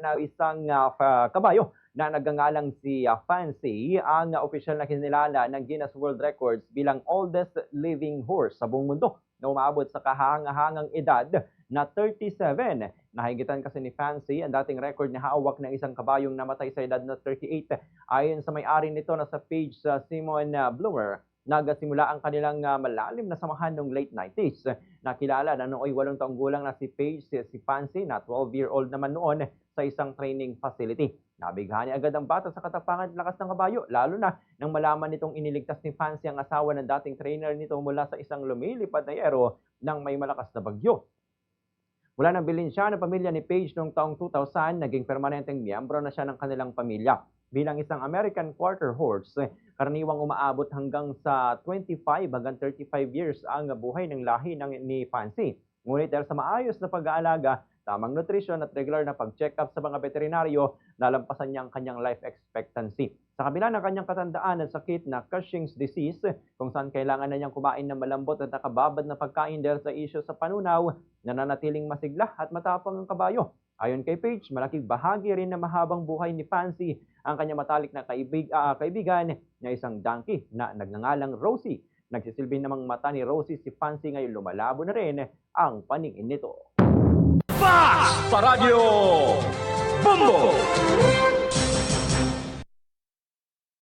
na isang kabayo na nagngangalang si Fancy ang opisyal na kinilala ng Guinness World Records bilang oldest living horse sa buong mundo na umabot sa kahangahangang edad na 37. Nahigitan kasi ni Fancy ang dating record na hawak ng isang kabayong namatay sa edad na 38. Ayon sa may-ari nito na sa page Simon Bloomer, nagsimula ang kanilang malalim na samahan noong late 90s. Nakilala na nooy 8 taong gulang na si Paige, si Fancy na 12-year-old naman noon sa isang training facility. Nabighani agad ang bata sa katapangan at lakas ng kabayo, lalo na nang malaman nitong iniligtas ni Fancy ang asawa ng dating trainer nito mula sa isang lumilipad na yero ng may malakas na bagyo. Mula nang bilhin siya ng pamilya ni Paige noong taong 2000, naging permanenteng miyembro na siya ng kanilang pamilya. Bilang isang American quarter horse, karaniwang umaabot hanggang sa 25 hanggang 35 years ang buhay ng lahi ni Fancy. Ngunit dahil sa maayos na pag-aalaga, tamang nutrisyon at regular na pag-check-up sa mga veterinaryo, nalampasan niya ang kanyang life expectancy. Sa kabila ng kanyang katandaan at sakit na Cushing's disease, kung saan kailangan na niyang kumain ng malambot at nakababad na pagkain dahil sa isyu sa panunaw, nananatiling masigla at matapang ang kabayo. Ayon kay Paige, malaking bahagi rin ng mahabang buhay ni Fancy ang kanyang matalik na kaibigan na isang donkey na nagngangalang Rosie. Nagsisilbi namang mata ni Rosie si Fancy, ngayon lumalabo na rin ang paningin nito. Fast sa radyo! Bumbo!